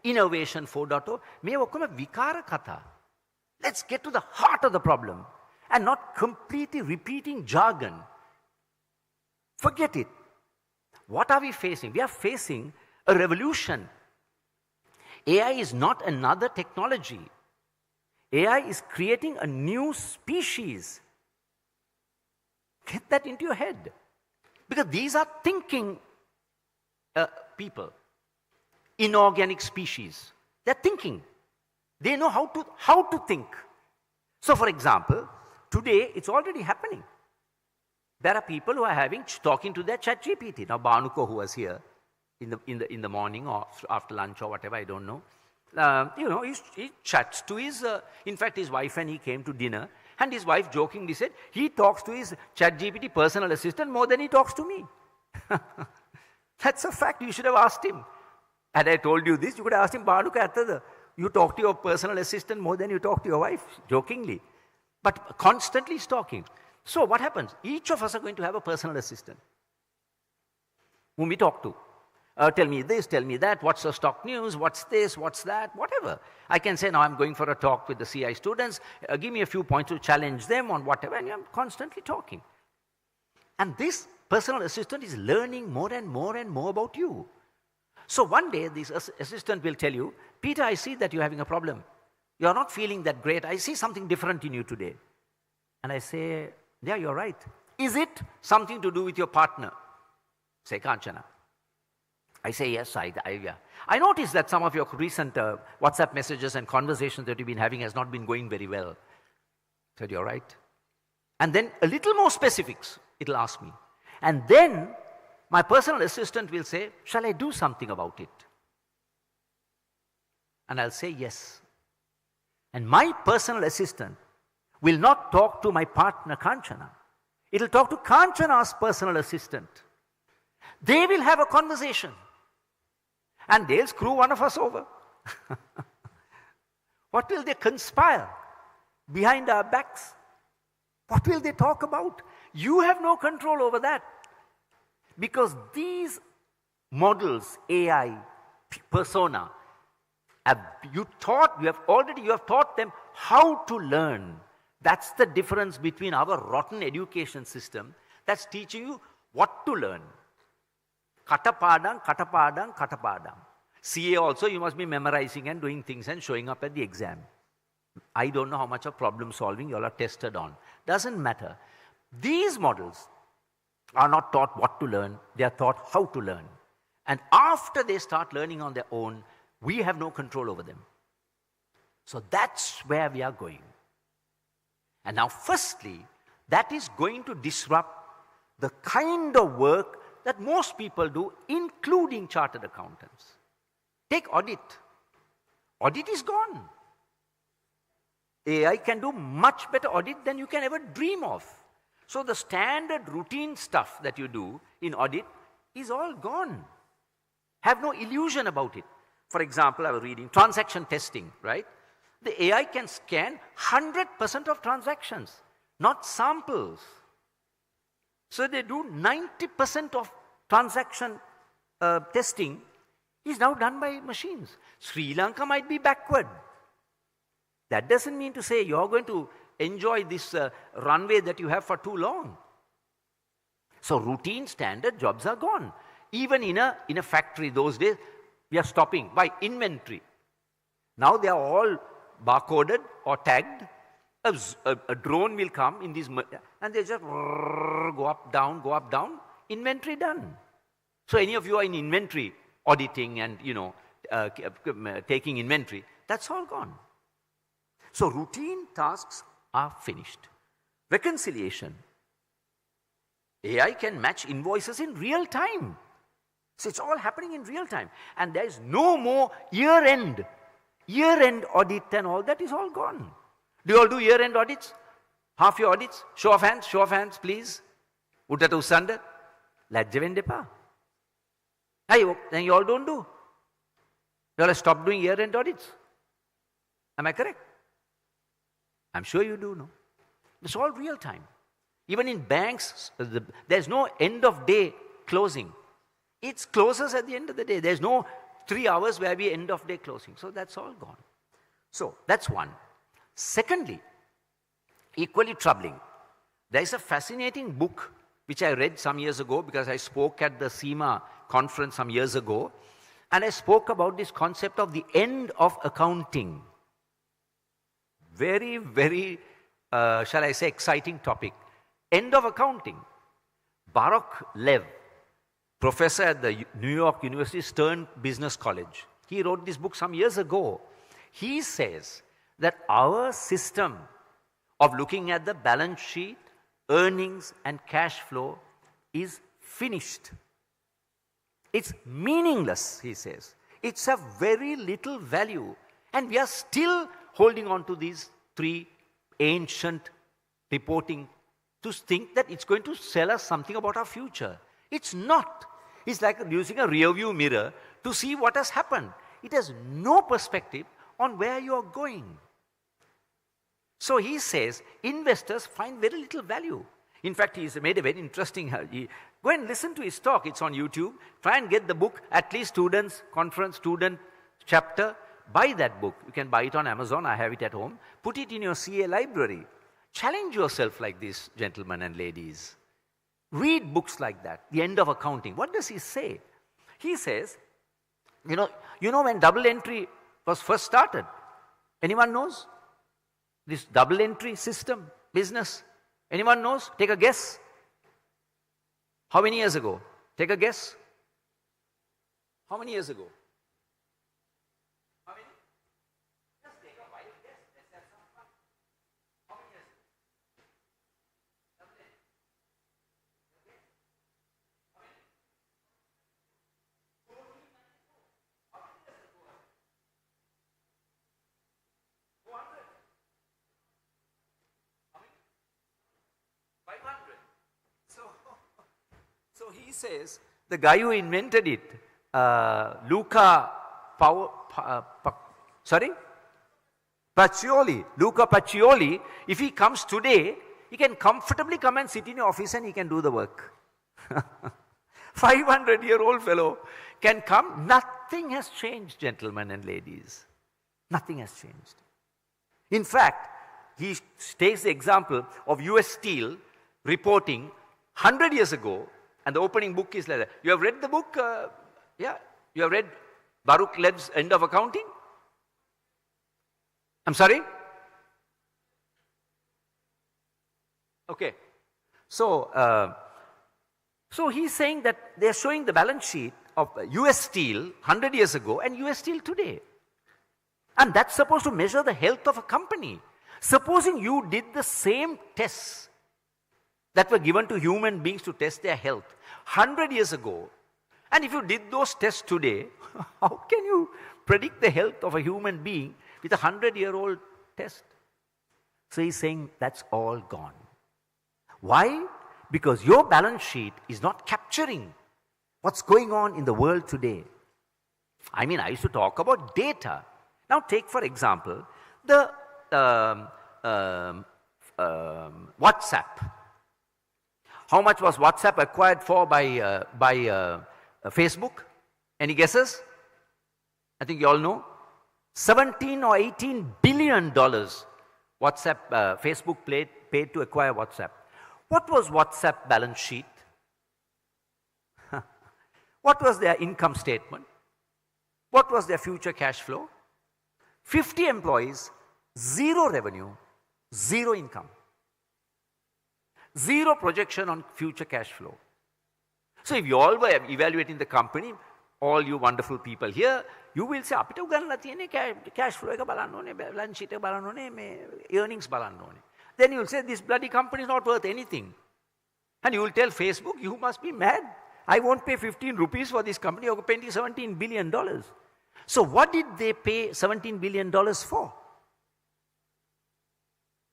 innovation 4.0. මේ ඔක්කොම විකාර කතා. Let's get to the heart of the problem and not completely repeating jargon. Forget it. What are we facing? We are facing a revolution. AI is not another technology. AI is creating a new species. Get that into your head. Because these are thinking people. Inorganic species. They're thinking. They know how to think. So for example, today it's already happening. There are people who are talking to their ChatGPT. Now Banuko, who was here in the morning or after lunch or whatever, I don't know. He chats to his, in fact his wife and he came to dinner, and his wife jokingly said, he talks to his ChatGPT personal assistant more than he talks to me. That's a fact, you should have asked him. Had I told you this, you could have asked him, Banuka, you talk to your personal assistant more than you talk to your wife, jokingly. But constantly he's talking. So what happens? Each of us are going to have a personal assistant whom we talk to. Tell me this, tell me that, what's the stock news, what's this, what's that, whatever. I can say, now I'm going for a talk with the CI students, give me a few points to challenge them on whatever, and I'm constantly talking. And this personal assistant is learning more and more and more about you. So one day, this assistant will tell you, Peter, I see that you're having a problem. You're not feeling that great. I see something different in you today. And I say, yeah, you're right. Is it something to do with your partner? Say, Kanchana. I say, yes, yeah. I noticed that some of your recent WhatsApp messages and conversations that you've been having has not been going very well. I said, you're right. And then a little more specifics, it'll ask me. And then my personal assistant will say, shall I do something about it? And I'll say, yes. And my personal assistant will not talk to my partner, Kanchana. It'll talk to Kanchana's personal assistant. They will have a conversation. And they'll screw one of us over. What will they conspire behind our backs? What will they talk about? You have no control over that. Because these models, AI, persona, you have taught them how to learn. That's the difference between our rotten education system that's teaching you what to learn. Katapadam, katapadam, katapadam. CA also, you must be memorizing and doing things and showing up at the exam. I don't know how much of problem solving you all are tested on. Doesn't matter. These models are not taught what to learn, they are taught how to learn. And after they start learning on their own, we have no control over them. So that's where we are going. And now firstly, that is going to disrupt the kind of work that most people do, including chartered accountants. Take audit. Audit is gone. AI can do much better audit than you can ever dream of. So the standard routine stuff that you do in audit is all gone. Have no illusion about it. For example, I was reading transaction testing, right? The AI can scan 100% of transactions, not samples. So they do 90% of transaction testing is now done by machines. Sri Lanka might be backward. That doesn't mean to say you're going to enjoy this runway that you have for too long. So routine standard jobs are gone. Even in a factory those days, we are stopping by inventory. Now they are all barcoded or tagged. A drone will come in these, and they just go up, down, inventory done. So any of you are in inventory, auditing and, taking inventory, that's all gone. So routine tasks are finished. Reconciliation. AI can match invoices in real time. So it's all happening in real time. And there is no more year-end audit and all that is all gone. Do you all do year-end audits? Half your audits? Show of hands, please. Uttata usanda. Lajja vendepa. Then you all don't do. You all have stopped doing year-end audits. Am I correct? I'm sure you do, no? It's all real time. Even in banks, there's no end of day closing. It closes at the end of the day. There's no 3 hours where we end of day closing. So that's all gone. So that's one. Secondly, equally troubling, there is a fascinating book which I read some years ago because I spoke at the SEMA conference some years ago, and I spoke about this concept of the end of accounting. Very, very, shall I say, exciting topic. End of accounting. Baruch Lev, professor at the New York University Stern Business College, he wrote this book some years ago. He says that our system of looking at the balance sheet, earnings, and cash flow is finished. It's meaningless, he says. It's of very little value. And we are still holding on to these 3 ancient reporting to think that it's going to tell us something about our future. It's not. It's like using a rear view mirror to see what has happened. It has no perspective on where you are going. So he says investors find very little value. In fact, he's made a very interesting, go and listen to his talk. It's on YouTube. Try and get the book, at least students, conference, student chapter. Buy that book. You can buy it on Amazon. I have it at home. Put it in your CA library. Challenge yourself like this, gentlemen and ladies. Read books like that, The End of Accounting. What does he say? He says, you know when double entry was first started? Anyone knows? This double entry system, business. Anyone knows? Take a guess. How many years ago? Take a guess. How many years ago? How many? Just take a wild guess. Let's have some fun. How many years ago? Double entry. Okay. How many? 1494. How many years ago? 400. How many? 500. So he says, the guy who invented it, Luca Pacioli, if he comes today, he can comfortably come and sit in your office and he can do the work. 500-year-old fellow can come. Nothing has changed, gentlemen and ladies. Nothing has changed. In fact, he takes the example of US Steel reporting 100 years ago, and the opening book is like that. You have read the book? Yeah. You have read Baruch Lev's End of Accounting? I'm sorry? Okay. So he's saying that they're showing the balance sheet of US Steel 100 years ago and US Steel today. And that's supposed to measure the health of a company. Supposing you did the same tests that were given to human beings to test their health 100 years ago, and if you did those tests today, how can you predict the health of a human being with a 100-year-old test? So he's saying that's all gone. Why? Because your balance sheet is not capturing what's going on in the world today. I mean, I used to talk about data. Now take, for example, the WhatsApp. How much was WhatsApp acquired for by Facebook? Any guesses? I think you all know. 17 or 18 billion dollars Facebook paid to acquire WhatsApp. What was WhatsApp balance sheet? What was their income statement? What was their future cash flow? 50 employees, 0 revenue, 0 income. 0 projection on future cash flow. So if you all were evaluating the company, all you wonderful people here, you will say, අපිට උගන්ලා තියෙන්නේ cash flow එක බලන්න ඕනේ, balance sheet එක බලන්න ඕනේ, මේ earnings බලන්න ඕනේ. Then you will say, this bloody company is not worth anything. And you will tell Facebook, you must be mad. I won't pay 15 rupees for this company. You're paying $17 billion. So what did they pay $17 billion for?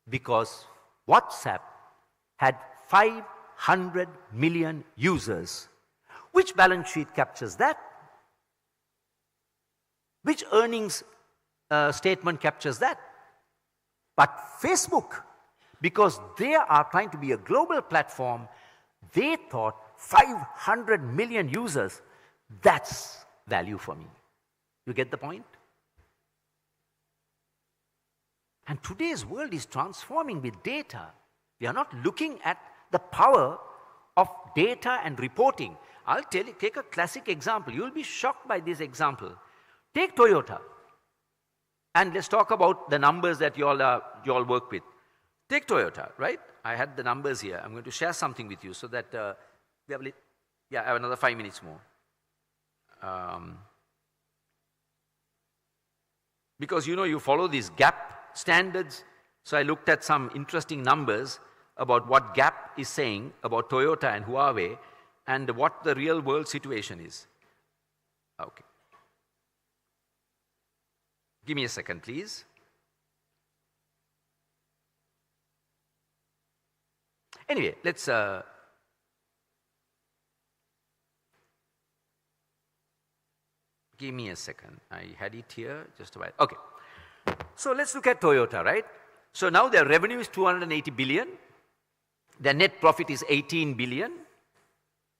Because WhatsApp had 500 million users. Which balance sheet captures that? Which earnings statement captures that? But Facebook, because they are trying to be a global platform, they thought 500 million users, that's value for me. You get the point? And today's world is transforming with data. We are not looking at the power of data and reporting. I'll tell you, take a classic example. You'll be shocked by this example. Take Toyota. And let's talk about the numbers that you all work with. Take Toyota, right? I had the numbers here. I'm going to share something with you so that we have, I have another 5 minutes more. Because you follow these gap standards. So I looked at some interesting numbers about what Gap is saying about Toyota and Huawei and what the real world situation is. Okay. Give me a second, please. Anyway, let's give me a second. I had it here just a while. Okay. So let's look at Toyota, right? So now their revenue is 280 billion. Their net profit is 18 billion.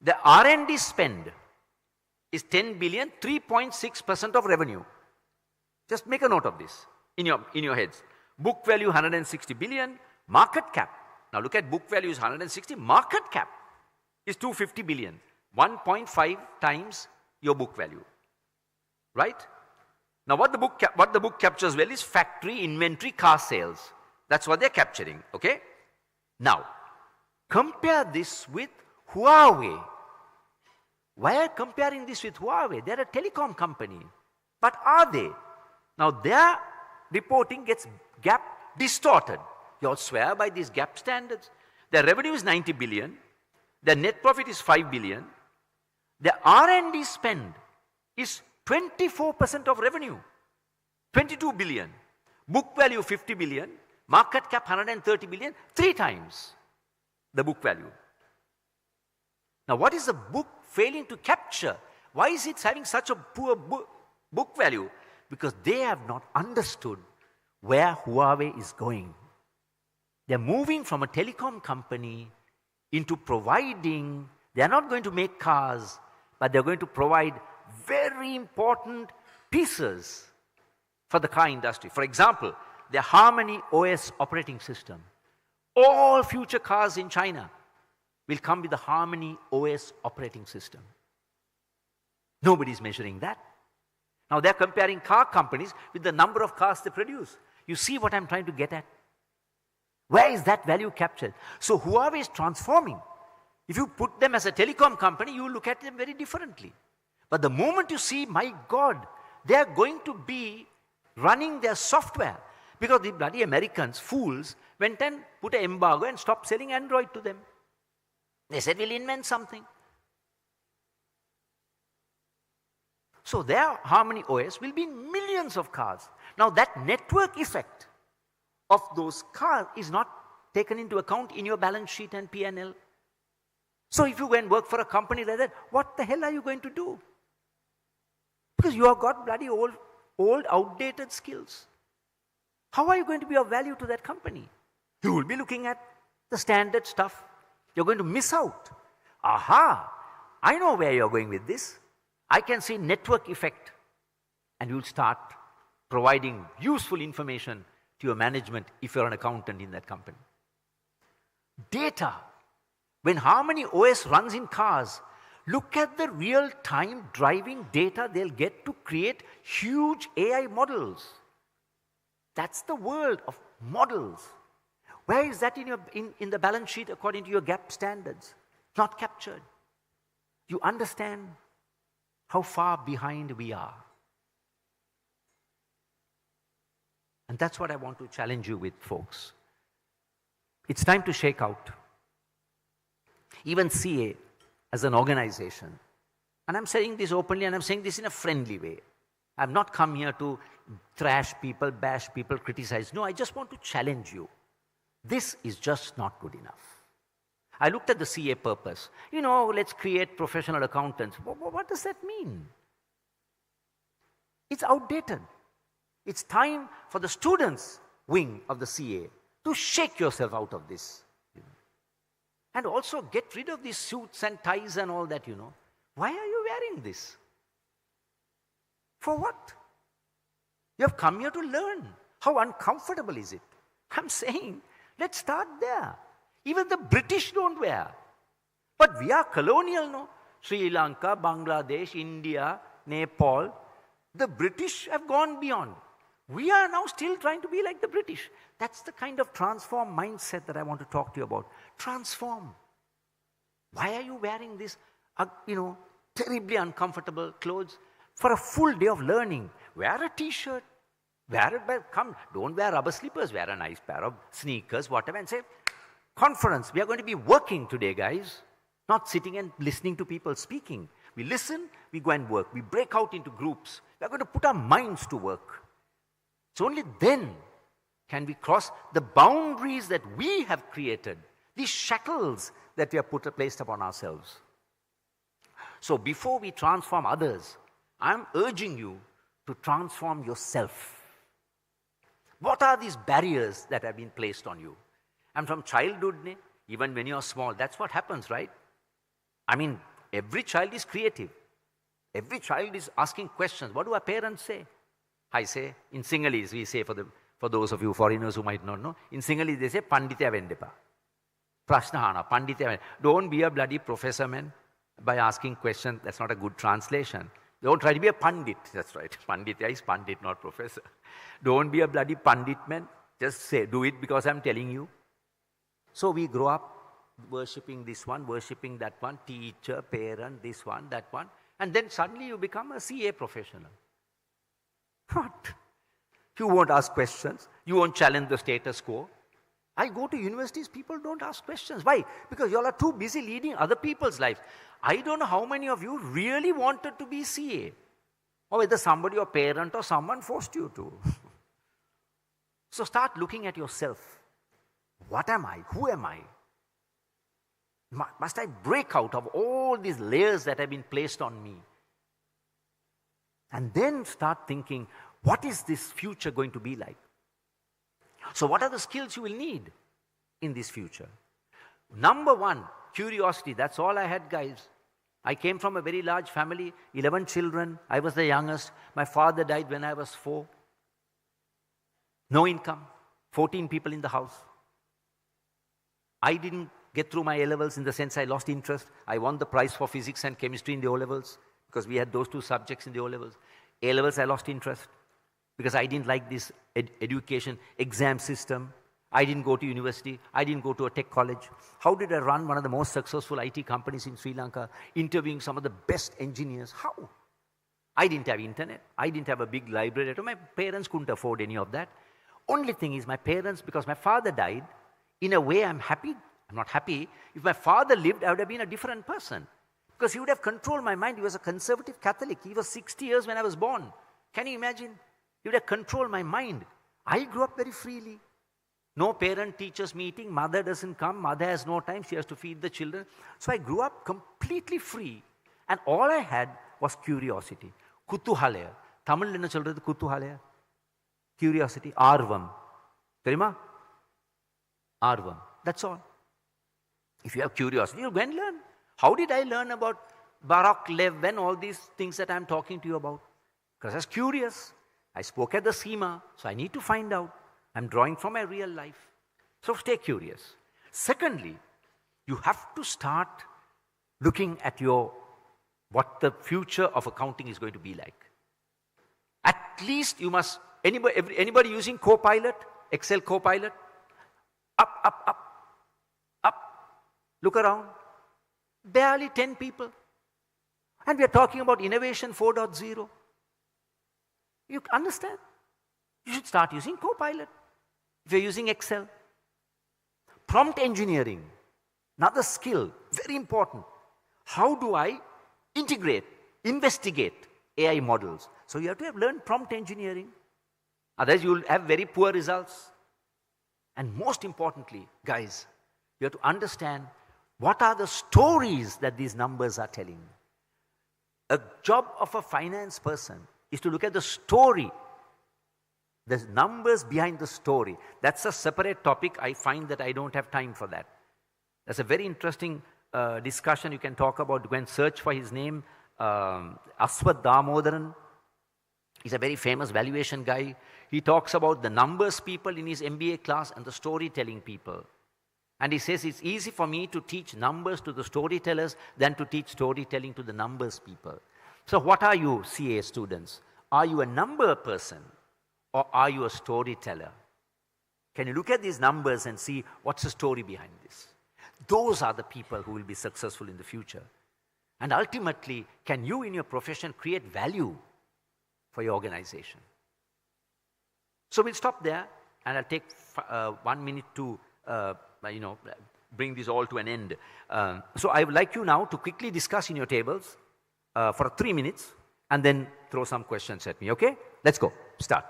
The R&D spend is 10 billion, 3.6% of revenue. Just make a note of this in your heads. Book value 160 billion, market cap. Now look at book value is 160, market cap is 250 billion, 1.5 times your book value. Right? Now what the book captures well is factory inventory car sales. That's what they're capturing, okay? Now, compare this with Huawei. Why are comparing this with Huawei? They're a telecom company. But are they? Now their reporting gets gap distorted. You all swear by these gap standards. Their revenue is 90 billion. Their net profit is 5 billion. Their R&D spend is 24% of revenue. 22 billion. Book value 50 billion. Market cap 130 billion. 3 times the book value. Now what is the book failing to capture? Why is it having such a poor book value? Because they have not understood where Huawei is going. They're moving from a telecom company into providing, they're not going to make cars, but they're going to provide very important pieces for the car industry. For example, the Harmony OS operating system. All future cars in China will come with the Harmony OS operating system. Nobody's measuring that. Now they're comparing car companies with the number of cars they produce. You see what I'm trying to get at? Where is that value captured? So Huawei is transforming. If you put them as a telecom company, you look at them very differently. But the moment you see, my God, they are going to be running their software. Because the bloody Americans, fools, went and put an embargo and stopped selling Android to them. They said, we'll invent something. So their Harmony OS will be in millions of cars. Now that network effect of those cars is not taken into account in your balance sheet and P&L. So if you go and work for a company like that, what the hell are you going to do? Because you have got bloody old outdated skills. How are you going to be of value to that company? You will be looking at the standard stuff. You're going to miss out. Aha! I know where you're going with this. I can see network effect. And you'll start providing useful information to your management if you're an accountant in that company. Data. When Harmony OS runs in cars, look at the real-time driving data they'll get to create huge AI models. That's the world of models. Where is that in the balance sheet according to your gap standards? Not captured. You understand how far behind we are. And that's what I want to challenge you with, folks. It's time to shake out. Even CA as an organization, and I'm saying this openly and I'm saying this in a friendly way. I've not come here to thrash people, bash people, criticize. No, I just want to challenge you. This is just not good enough. I looked at the CA purpose. Let's create professional accountants. What does that mean? It's outdated. It's time for the students' wing of the CA to shake yourself out of this. And also get rid of these suits and ties and all that, Why are you wearing this? For what? You have come here to learn. How uncomfortable is it? I'm saying, let's start there. Even the British don't wear. But we are colonial, no? Sri Lanka, Bangladesh, India, Nepal. The British have gone beyond. We are now still trying to be like the British. That's the kind of transform mindset that I want to talk to you about. Transform. Why are you wearing this, terribly uncomfortable clothes? For a full day of learning, wear a t-shirt. Come, don't wear rubber slippers. Wear a nice pair of sneakers, whatever, and say, conference. We are going to be working today, guys. Not sitting and listening to people speaking. We listen, we go and work. We break out into groups. We are going to put our minds to work. So only then can we cross the boundaries that we have created, these shackles that we have placed upon ourselves. So before we transform others, I'm urging you to transform yourself. What are these barriers that have been placed on you? And from childhood, even when you're small, that's what happens, right? I mean, every child is creative. Every child is asking questions. What do our parents say? I say, in Sinhalese, we say for those of you foreigners who might not know, in Sinhalese they say, Panditya Vendepa. Prashnahana, Panditya. Don't be a bloody professor, man, by asking questions. That's not a good translation. Don't try to be a Pandit. That's right. Panditya is Pandit, not professor. Don't be a bloody Pandit, man. Just say, do it because I'm telling you. So we grow up worshipping this one, worshipping that one, teacher, parent, this one, that one. And then suddenly you become a CA professional. What? You won't ask questions. You won't challenge the status quo. I go to universities, people don't ask questions. Why? Because you all are too busy leading other people's lives. I don't know how many of you really wanted to be CA. Or whether somebody, your parent or someone forced you to. So start looking at yourself. What am I? Who am I? Must I break out of all these layers that have been placed on me? And then start thinking, what is this future going to be like? So what are the skills you will need in this future? Number one, curiosity. That's all I had, guys. I came from a very large family, 11 children. I was the youngest. My father died when I was 4. No income, 14 people in the house. I didn't get through my A-levels in the sense I lost interest. I won the prize for physics and chemistry in the O-levels because we had those 2 subjects in the O-levels. A-levels I lost interest because I didn't like this education exam system. I didn't go to university. I didn't go to a tech college. How did I run one of the most successful IT companies in Sri Lanka, interviewing some of the best engineers? How? I didn't have internet. I didn't have a big library. My parents couldn't afford any of that. Only thing is my parents, because my father died, in a way I'm happy. I'm not happy. If my father lived, I would have been a different person. Because he would have controlled my mind. He was a conservative Catholic. He was 60 years when I was born. Can you imagine? He would have controlled my mind. I grew up very freely. No parent-teachers meeting. Mother doesn't come. Mother has no time. She has to feed the children. So I grew up completely free. And all I had was curiosity. Kutuhalaya. Tamil enna solradhu kutuhalaya? Curiosity. Arvam. Theriyuma? Arvam. That's all. If you have curiosity, you'll go and learn. How did I learn about Barak Lev and all these things that I'm talking to you about? Because I was curious. I spoke at the SEMA, so I need to find out. I'm drawing from my real life. So stay curious. Secondly, you have to start looking at what the future of accounting is going to be like. At least you must, anybody using Copilot, Excel Copilot? Up. Look around. Barely 10 people. And we are talking about Innovation 4.0. You understand? You should start using Copilot. If you're using Excel. Prompt engineering. Another skill. Very important. How do I integrate, investigate AI models? So you have to have learned prompt engineering. Otherwise you will have very poor results. And most importantly, guys, you have to understand what are the stories that these numbers are telling. A job of a finance person is to look at the story, the numbers behind the story. That's a separate topic. I find that I don't have time for that. That's a very interesting discussion you can talk about. Go and search for his name, Aswath Damodaran. He's a very famous valuation guy. He talks about the numbers people in his MBA class and the storytelling people. And he says it's easy for me to teach numbers to the storytellers than to teach storytelling to the numbers people. So what are you, CA students? Are you a number person or are you a storyteller? Can you look at these numbers and see what's the story behind this? Those are the people who will be successful in the future. And ultimately, can you in your profession create value for your organization? So we'll stop there, and I'll take 1 minute to bring this all to an end. So I would like you now to quickly discuss in your tables for 3 minutes, and then throw some questions at me, okay? Let's go. Start.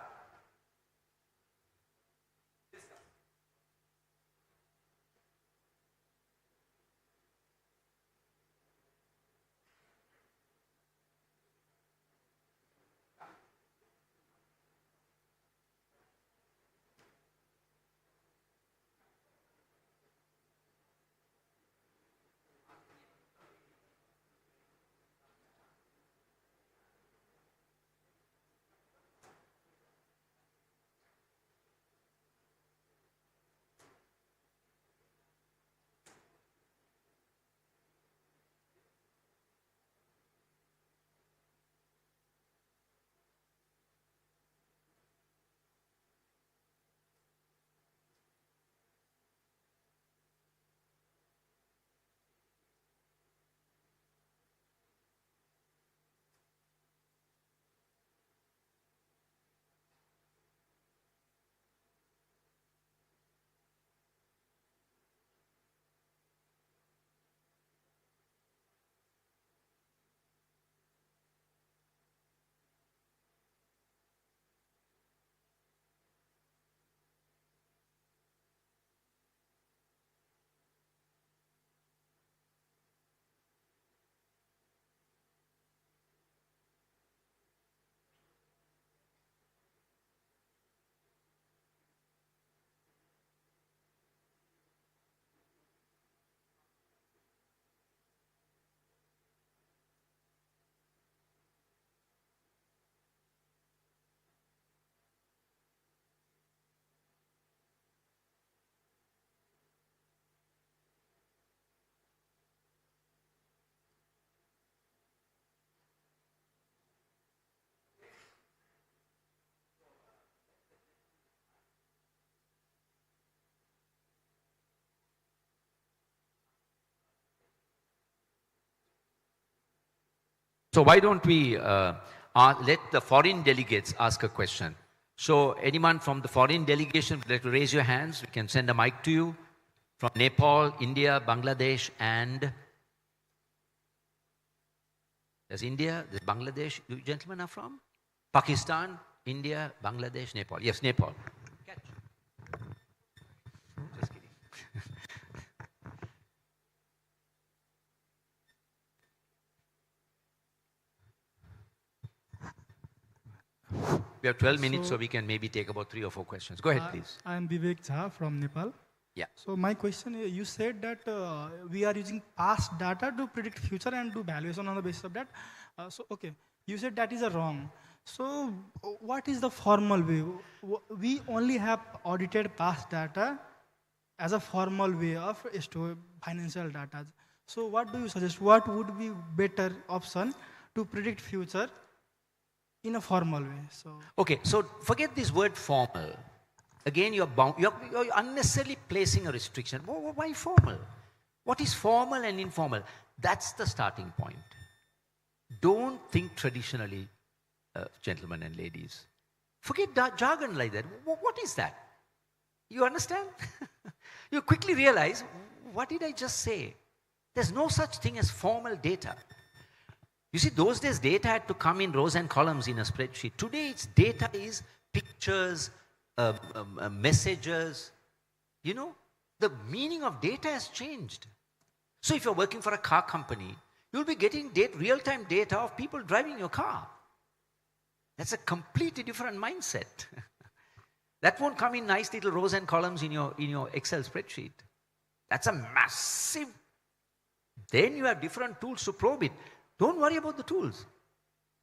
So why don't we let the foreign delegates ask a question? So anyone from the foreign delegation would like to raise your hands? We can send a mic to you. From Nepal, India, Bangladesh, and there's India, there's Bangladesh. You gentlemen are from? Pakistan, India, Bangladesh, Nepal. Yes, Nepal. Catch. Just kidding. We have 12 minutes, so we can maybe take about 3 or 4 questions. Go ahead, please. I'm Vivek Jha from Nepal. Yeah. So my question is, you said that we are using past data to predict future and do valuation on the basis of that. Okay, you said that is a wrong. So what is the formal way? We only have audited past data as a formal way of financial data. So what do you suggest? What would be better option to predict future in a formal way? So okay, so forget this word formal. Again, you're unnecessarily placing a restriction. Why formal? What is formal and informal? That's the starting point. Don't think traditionally, gentlemen and ladies. Forget jargon like that. What is that? You understand? You quickly realize, what did I just say? There's no such thing as formal data. You see, those days data had to come in rows and columns in a spreadsheet. Today, it's data is pictures, messages. You know, the meaning of data has changed. So if you're working for a car company, you'll be getting real-time data of people driving your car. That's a completely different mindset. That won't come in nice little rows and columns in your Excel spreadsheet. That's a massive. Then you have different tools to probe it. Don't worry about the tools.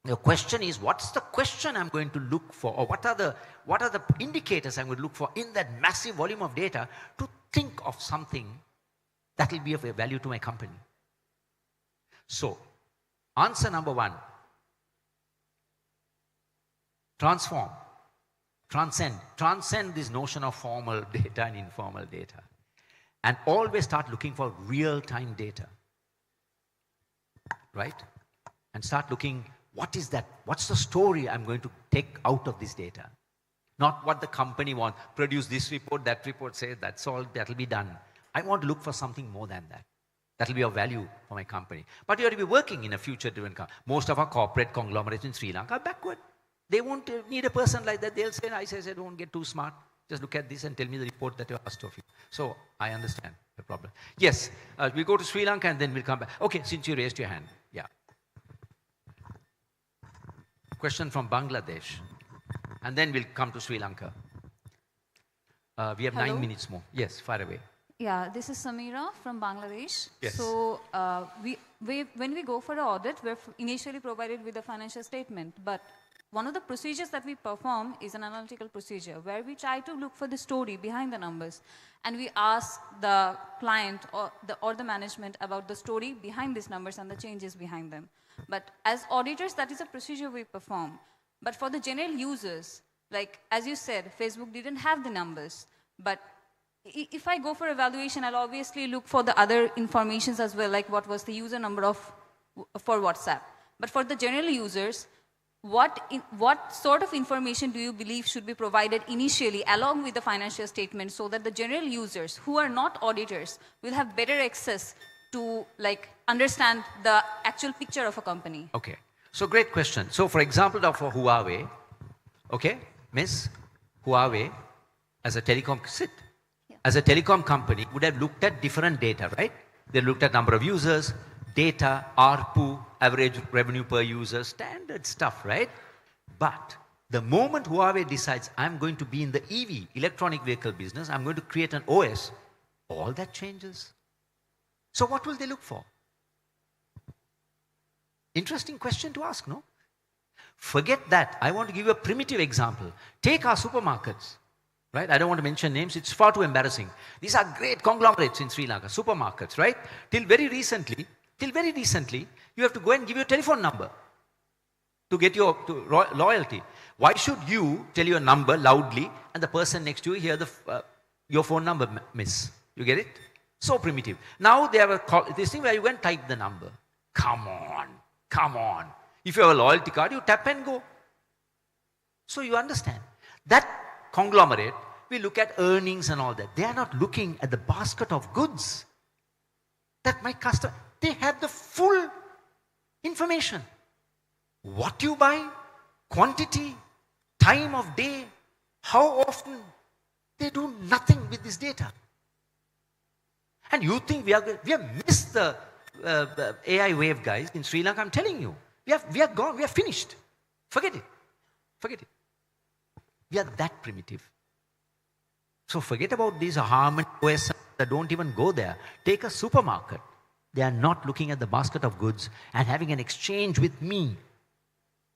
The question is, what's the question I'm going to look for, or what are the indicators I'm going to look for in that massive volume of data to think of something that will be of value to my company? So, answer number one: transform, transcend this notion of formal data and informal data, and always start looking for real-time data, right? And start looking, what is that? What's the story I'm going to take out of this data? Not what the company wants. Produce this report, that report says, that's all, that'll be done. I want to look for something more than that. That'll be of value for my company. But you have to be working in a future-driven company. Most of our corporate conglomerates in Sri Lanka are backward. They won't need a person like that. They'll say, I say, don't get too smart. Just look at this and tell me the report that you asked of you. So I understand the problem. Yes, we'll go to Sri Lanka and then we'll come back. Okay, since you raised your hand. Yeah. Question from Bangladesh, and then we'll come to Sri Lanka. We have Hello? 9 minutes more. Yes, fire away. Yeah, this is Samira from Bangladesh. Yes. So when we go for an audit, we're initially provided with a financial statement. But one of the procedures that we perform is an analytical procedure where we try to look for the story behind the numbers. And we ask the client or the management about the story behind these numbers and the changes behind them. But as auditors, that is a procedure we perform. But for the general users, like as you said, Facebook didn't have the numbers. But if I go for evaluation, I'll obviously look for the other informations as well, like what was the user number for WhatsApp. But for the general users, what sort of information do you believe should be provided initially along with the financial statement so that the general users who are not auditors will have better access to understand the actual picture of a company? Okay. So great question. So for example, for Huawei, okay, Miss, Huawei as a telecom, as a telecom company would have looked at different data, right? They looked at number of users, data, ARPU, average revenue per user, standard stuff, right? But the moment Huawei decides, I'm going to be in the EV, electronic vehicle business, I'm going to create an OS, all that changes. So what will they look for? Interesting question to ask, no? Forget that. I want to give you a primitive example. Take our supermarkets, right? I don't want to mention names. It's far too embarrassing. These are great conglomerates in Sri Lanka, supermarkets, right? Till very recently, you have to go and give your telephone number to get your loyalty. Why should you tell your number loudly and the person next to you hear your phone number, miss? You get it? So primitive. Now they have this thing where you go and type the number. Come on. If you have a loyalty card, you tap and go. So you understand. That conglomerate, we look at earnings and all that. They are not looking at the basket of goods that my customer, they have the full information. What you buy, quantity, time of day, how often. They do nothing with this data. And you think we have missed the AI wave, guys, in Sri Lanka. I'm telling you, we are gone, we are finished. Forget it. We are that primitive. So forget about these Harmony OS that don't even go there. Take a supermarket. They are not looking at the basket of goods and having an exchange with me.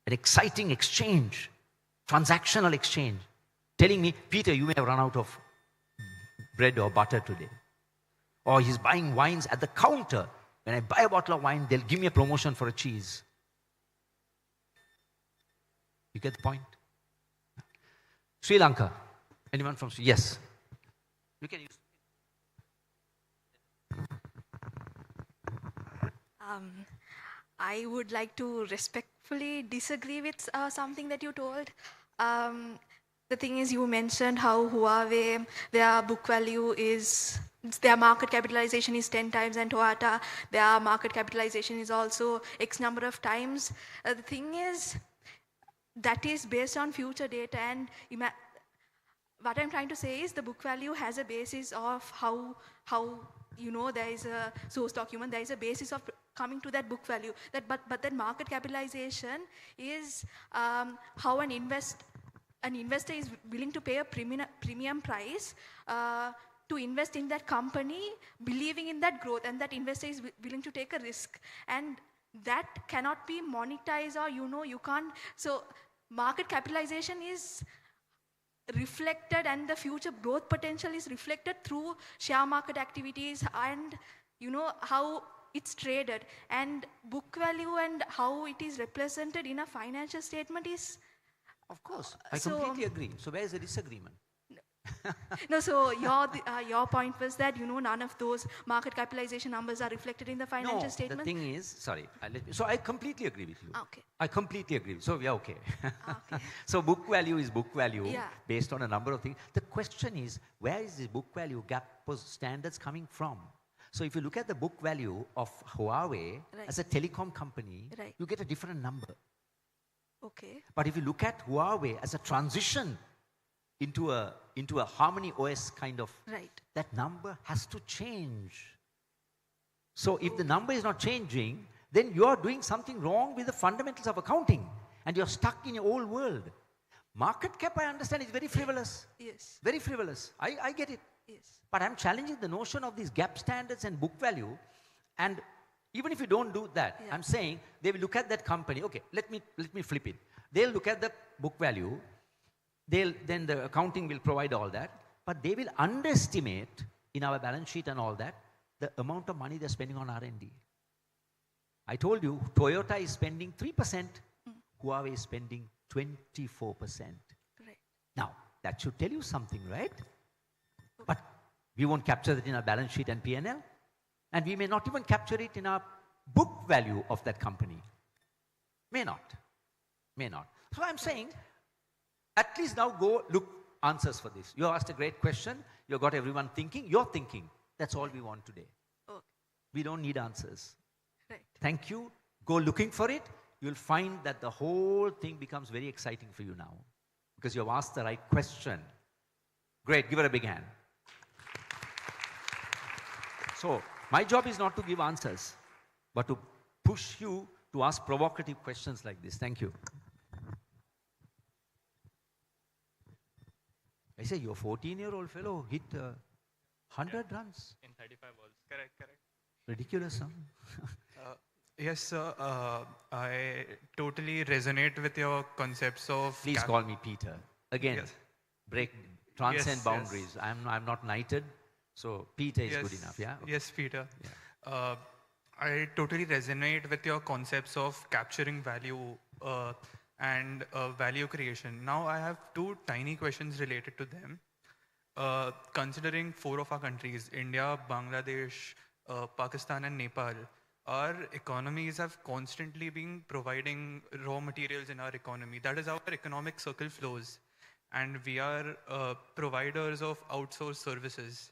An exciting exchange, transactional exchange. Telling me, Peter, you may have run out of bread or butter today. Or he's buying wines at the counter. When I buy a bottle of wine, they'll give me a promotion for a cheese. You get the point? Sri Lanka. Anyone from Sri? Yes. You can use. I would like to respectfully disagree with something that you told. The thing is, you mentioned how Huawei, their book value is, their market capitalization is 10 times, and Toyota, their market capitalization is also X number of times. The thing is, that is based on future data, and what I'm trying to say is the book value has a basis of how there is a source document, there is a basis of coming to that book value. But that market capitalization is how an investor is willing to pay a premium price to invest in that company, believing in that growth, and that investor is willing to take a risk. And that cannot be monetized, or you can't. So market capitalization is reflected, and the future growth potential is reflected through share market activities, and how it's traded, and book value and how it is represented in a financial statement is. Of course, I So- completely agree. So where is the disagreement? No, so your point was that none of those market capitalization numbers are reflected in the financial No, statement. the thing is, sorry, so I completely agree with you. Okay. I completely agree. So we are okay. Okay. So book value is book value Yeah. based on a number of things. The question is, where is this book value gap standards coming from? So if you look at the book value of Huawei Right. as a telecom company, Right. you get a different number. Okay. But if you look at Huawei as a transition into a Harmony OS kind of, Right. that number has to change. So if the number is not changing, then you are doing something wrong with the fundamentals of accounting, and you're stuck in your old world. Market cap, I understand, is very frivolous. Yes. Very frivolous. I get it. Yes. But I'm challenging the notion of these gap standards and book value. And even if you don't do that, Yeah. I'm saying they will look at that company. Okay, let me flip it. They'll look at the book value. Then the accounting will provide all that. But they will underestimate in our balance sheet and all that the amount of money they're spending on R&D. I told you, Toyota is spending 3%. Huawei is spending 24%. Right. Now, that should tell you something, right? But we won't capture that in our balance sheet and P&L. And we may not even capture it in our book value of that company. May not. May not. So I'm saying, at least now go look answers for this. You asked a great question. You got everyone thinking. You're thinking. That's all we want today. Okay. We don't need answers. Right. Thank you. Go looking for it. You'll find that the whole thing becomes very exciting for you now, because you've asked the right question. Great. Give her a big hand. So, my job is not to give answers, but to push you to ask provocative questions like this. Thank you. I say, your 14-year-old fellow hit 100 runs. In 35 balls. Correct. Ridiculous, huh? Yes, sir. I totally resonate with your concepts of. Please call me Peter. Again, Yes. transcend Yes, boundaries. yes. I'm not knighted, so Peter is Yes, good enough, yeah? Okay. Yes, Peter. I totally resonate with your concepts of capturing value and value creation. Now, I have two tiny questions related to them. Considering 4 of our countries, India, Bangladesh, Pakistan, and Nepal, our economies have constantly been providing raw materials in our economy. That is how our economic circle flows. And we are providers of outsourced services.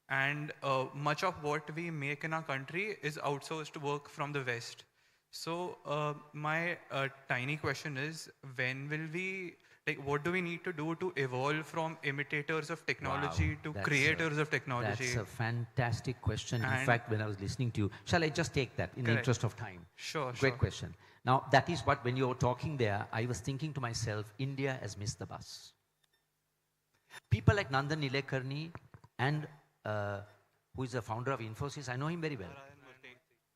And much of what we make in our country is outsourced work from the West. So my tiny question is, when will we, what do we need to do to evolve from imitators of technology Wow, to that's creators of technology? That's a fantastic question. In And- fact, when I was listening to you, shall I just take that in the Correct. interest of time? Sure, Great sure. question. Now, that is what, when you were talking there, I was thinking to myself, India has missed the bus. People like Nandan Nilekarni and who is the founder of Infosys, I know him very well.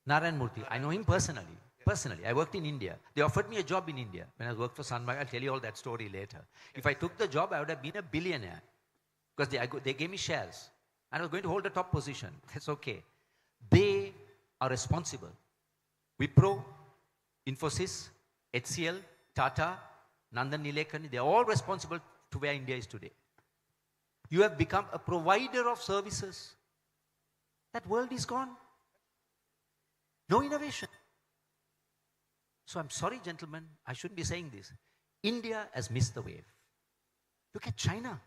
Narayan Murthy. I know him personally. I worked in India. They offered me a job in India when I worked for Sunmark. I'll tell you all that story later. If I took the job, I would have been a billionaire, because they gave me shares. And I was going to hold a top position. That's okay. They are responsible. Wipro, Infosys, HCL, Tata, Nandan Nilekarni, they're all responsible to where India is today. You have become a provider of services. That world is gone. No innovation. So I'm sorry, gentlemen, I shouldn't be saying this. India has missed the wave. Look at China.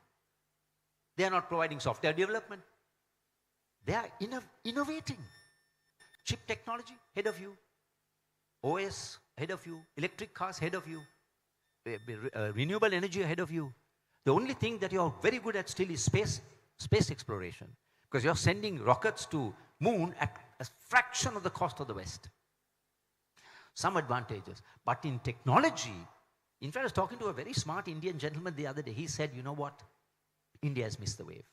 They are not providing software development. They are innovating. Chip technology, ahead of you. OS, ahead of you. Electric cars, ahead of you. Renewable energy, ahead of you. The only thing that you are very good at still is space exploration. Because you're sending rockets to moon at a fraction of the cost of the West. Some advantages. But in technology, in fact, I was talking to a very smart Indian gentleman the other day. He said, you know what? India has missed the wave.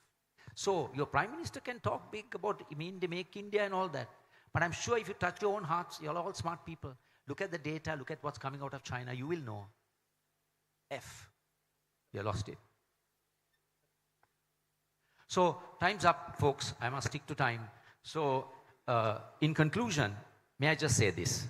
So your prime minister can talk big about Make India and all that. But I'm sure if you touch your own hearts, you're all smart people. Look at the data, look at what's coming out of China, you will know. F. You lost it. So, time's up, folks. I must stick to time. So, in conclusion, may I just say this?